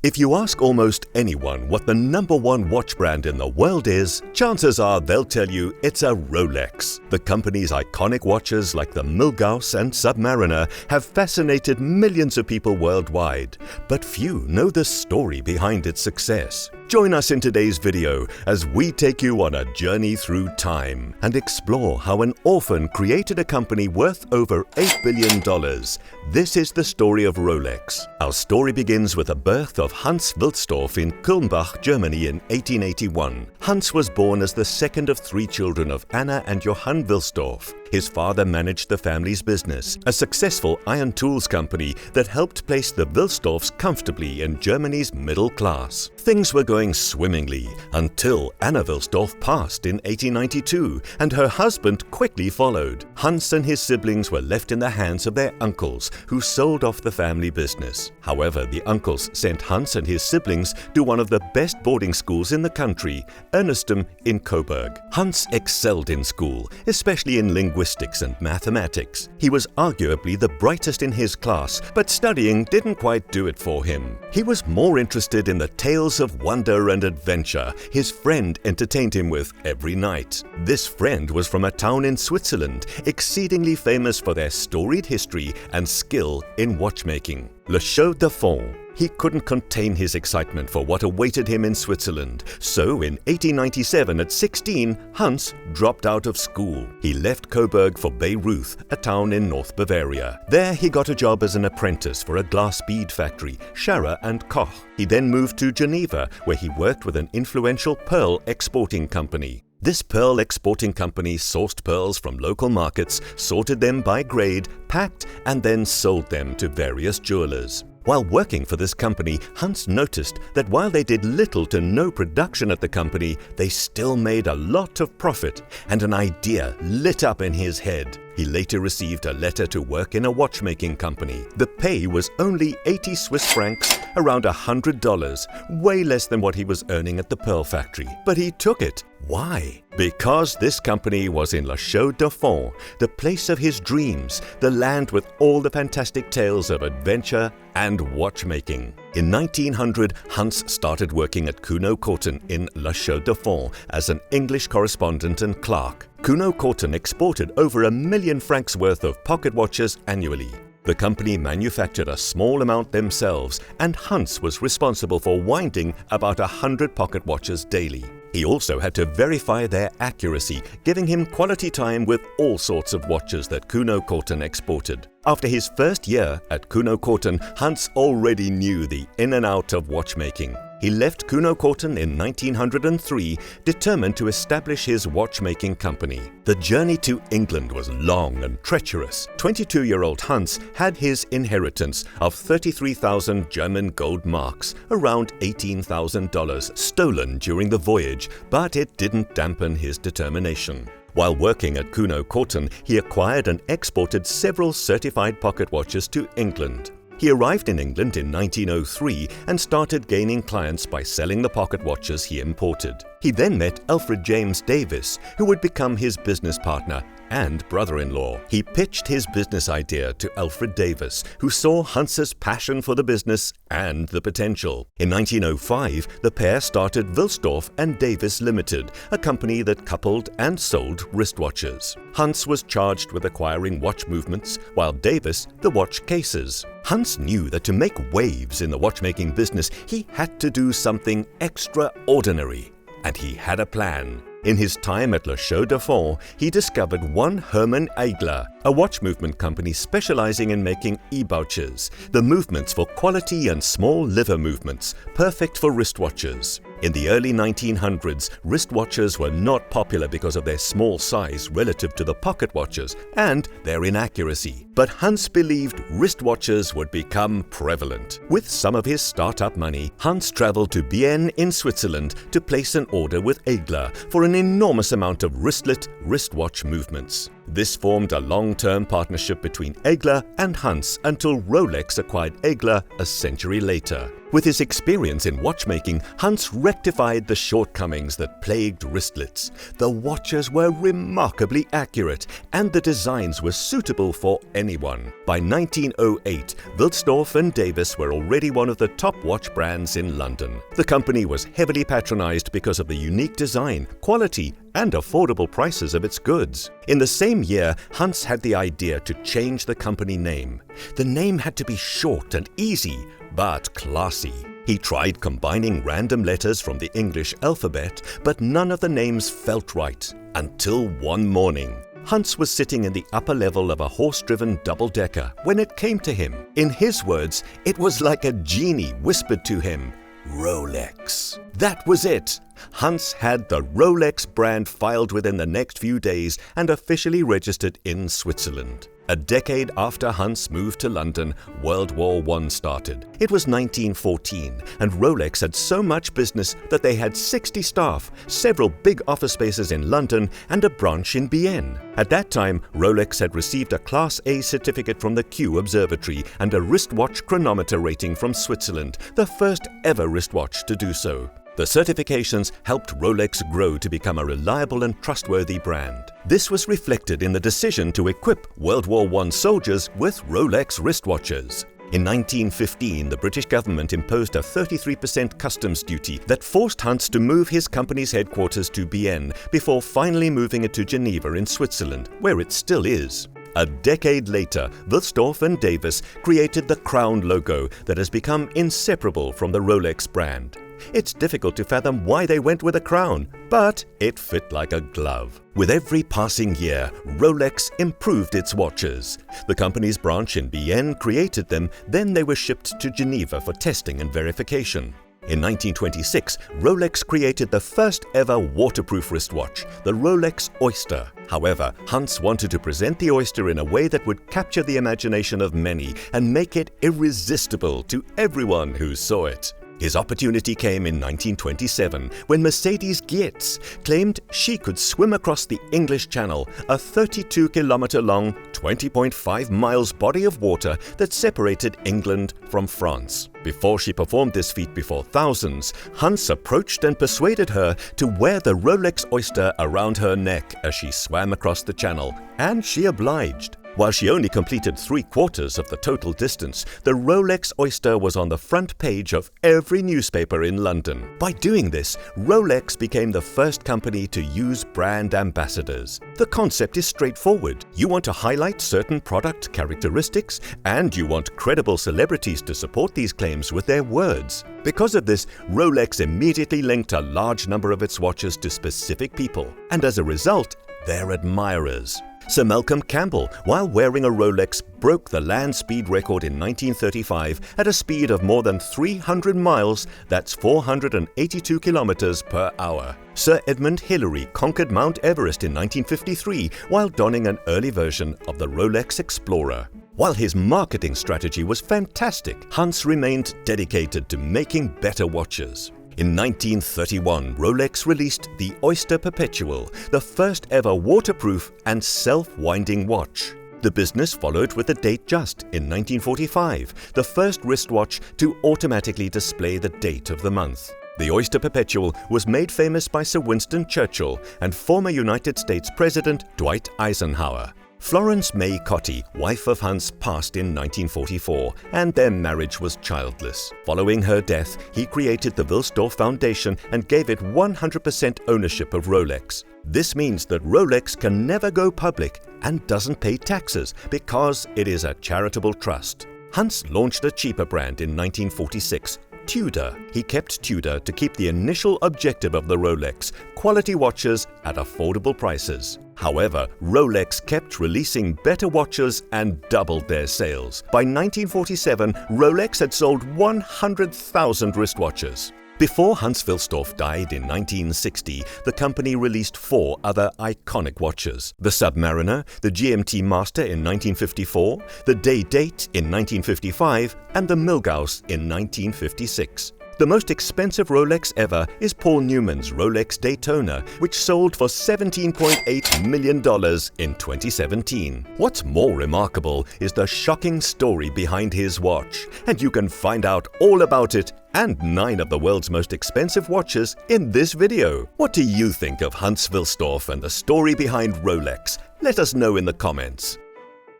If you ask almost anyone what the #1 watch brand in the world is, chances are they'll tell you it's a Rolex. The company's iconic watches like the Millgauss and Submariner have fascinated millions of people worldwide, but few know the story behind its success. Join us in today's video as we take you on a journey through time and explore how an orphan created a company worth over $8 billion. This is the story of Rolex. Our story begins with the birth of Hans Wilsdorf in Kulmbach, Germany in 1881. Hans was born as the second of 3 children of Anna and Johann Wilsdorf. His father managed the family's business, a successful iron tools company that helped place the Wilsdorfs comfortably in Germany's middle class. Things were going swimmingly until Anna Wilsdorf passed in 1892 and her husband quickly followed. Hans and his siblings were left in the hands of their uncles, who sold off the family business. However, the uncles sent Hans and his siblings to one of the best boarding schools in the country, Ernestum in Coburg. Hans excelled in school, especially in linguistics and mathematics. He was arguably the brightest in his class, but studying didn't quite do it for him. He was more interested in the tales of wonder and adventure his friend entertained him with every night. This friend was from a town in Switzerland, exceedingly famous for their storied history and skill in watchmaking. Le Chaux de Fonds. He couldn't contain his excitement for what awaited him in Switzerland, so in 1897 at 16, Hans dropped out of school. He left Coburg for Bayreuth, a town in North Bavaria. There he got a job as an apprentice for a glass bead factory, Scharrer and Koch. He then moved to Geneva, where he worked with an influential pearl exporting company. This pearl exporting company sourced pearls from local markets, sorted them by grade, packed, and then sold them to various jewelers. While working for this company, Hans noticed that while they did little to no production at the company, they still made a lot of profit, and an idea lit up in his head. He later received a letter to work in a watchmaking company. The pay was only 80 Swiss francs, around $100, way less than what he was earning at the pearl factory. But he took it. Why? Because this company was in Le Chaux de Fonds, the place of his dreams, the land with all the fantastic tales of adventure and watchmaking. In 1900, Hans started working at Cuno Corton in Le Chaux de Fonds as an English correspondent and clerk. Cuno Corton exported over £1 million francs worth of pocket watches annually. The company manufactured a small amount themselves, and Hans was responsible for winding about 100 pocket watches daily. He also had to verify their accuracy, giving him quality time with all sorts of watches that Cuno Corton exported. After his first year at Cuno Corton, Hans already knew the in and out of watchmaking. He left Cuno Corton in 1903, determined to establish his watchmaking company. The journey to England was long and treacherous. 22-year-old Hans had his inheritance of 33,000 German gold marks, around $18,000, stolen during the voyage, but it didn't dampen his determination. While working at Cuno Corton, he acquired and exported several certified pocket watches to England. He arrived in England in 1903 and started gaining clients by selling the pocket watches he imported. He then met Alfred James Davis, who would become his business partner and brother-in-law. He pitched his business idea to Alfred Davis, who saw Hans's passion for the business and the potential. In 1905, the pair started Wilsdorf and Davis Limited, a company that coupled and sold wristwatches. Hans was charged with acquiring watch movements, while Davis the watch cases. Hans knew that to make waves in the watchmaking business, he had to do something extraordinary. And he had a plan. In his time at Le Chaux de Fonds, he discovered one Hermann Eigler, a watch movement company specializing in making e-bouches, the movements for quality and small liver movements, perfect for wristwatches. In the early 1900s, wristwatches were not popular because of their small size relative to the pocket watches and their inaccuracy. But Hans believed wristwatches would become prevalent. With some of his startup money, Hans traveled to Bienne in Switzerland to place an order with Eigler for an enormous amount of wristlet wristwatch movements. This formed a long-term partnership between Egler and Hans until Rolex acquired Egler a century later. With his experience in watchmaking, Hans rectified the shortcomings that plagued wristlets. The watches were remarkably accurate, and the designs were suitable for anyone. By 1908, Wilsdorf and Davis were already one of the top watch brands in London. The company was heavily patronized because of the unique design, quality, and affordable prices of its goods. In the same year, Hans had the idea to change the company name. The name had to be short and easy, but classy. He tried combining random letters from the English alphabet, but none of the names felt right, until one morning. Hans was sitting in the upper level of a horse-driven double-decker when it came to him. In his words, it was like a genie whispered to him, Rolex. That was it. Hans had the Rolex brand filed within the next few days and officially registered in Switzerland. A decade after Hans moved to London, World War I started. It was 1914, and Rolex had so much business that they had 60 staff, several big office spaces in London, and a branch in Bienne. At that time, Rolex had received a Class A certificate from the Kew Observatory and a wristwatch chronometer rating from Switzerland, the first ever wristwatch to do so. The certifications helped Rolex grow to become a reliable and trustworthy brand. This was reflected in the decision to equip World War I soldiers with Rolex wristwatches. In 1915, the British government imposed a 33% customs duty that forced Hans to move his company's headquarters to Bienne before finally moving it to Geneva in Switzerland, where it still is. A decade later, Wilsdorf and Davis created the crown logo that has become inseparable from the Rolex brand. It's difficult to fathom why they went with a crown, but it fit like a glove. With every passing year, Rolex improved its watches. The company's branch in Bienne created them, then they were shipped to Geneva for testing and verification. In 1926, Rolex created the first ever waterproof wristwatch, the Rolex Oyster. However, Hans wanted to present the Oyster in a way that would capture the imagination of many and make it irresistible to everyone who saw it. His opportunity came in 1927 when Mercedes Gietz claimed she could swim across the English Channel, a 32-kilometer-long, 20.5 miles body of water that separated England from France. Before she performed this feat before thousands, Hans approached and persuaded her to wear the Rolex Oyster around her neck as she swam across the channel, and she obliged. While she only completed 3/4 of the total distance, the Rolex Oyster was on the front page of every newspaper in London. By doing this, Rolex became the first company to use brand ambassadors. The concept is straightforward. You want to highlight certain product characteristics, and you want credible celebrities to support these claims with their words. Because of this, Rolex immediately linked a large number of its watches to specific people, and as a result, their admirers. Sir Malcolm Campbell, while wearing a Rolex, broke the land speed record in 1935 at a speed of more than 300 miles, that's 482 kilometers per hour. Sir Edmund Hillary conquered Mount Everest in 1953 while donning an early version of the Rolex Explorer. While his marketing strategy was fantastic, Hans remained dedicated to making better watches. In 1931, Rolex released the Oyster Perpetual, the first ever waterproof and self-winding watch. The business followed with the Datejust in 1945, the first wristwatch to automatically display the date of the month. The Oyster Perpetual was made famous by Sir Winston Churchill and former United States President Dwight Eisenhower. Florence May Cotty, wife of Hans, passed in 1944, and their marriage was childless. Following her death, he created the Wilsdorf Foundation and gave it 100% ownership of Rolex. This means that Rolex can never go public and doesn't pay taxes because it is a charitable trust. Hans launched a cheaper brand in 1946, Tudor. He kept Tudor to keep the initial objective of the Rolex, quality watches at affordable prices. However, Rolex kept releasing better watches and doubled their sales. By 1947, Rolex had sold 100,000 wristwatches. Before Hans Wilsdorf died in 1960, the company released 4 other iconic watches: the Submariner, the GMT-Master in 1954, the Day-Date in 1955, and the Millgauss in 1956. The most expensive Rolex ever is Paul Newman's Rolex Daytona, which sold for $17.8 million in 2017. What's more remarkable is the shocking story behind his watch, and you can find out all about it and 9 of the world's most expensive watches in this video. What do you think of Hans Wilsdorf and the story behind Rolex? Let us know in the comments.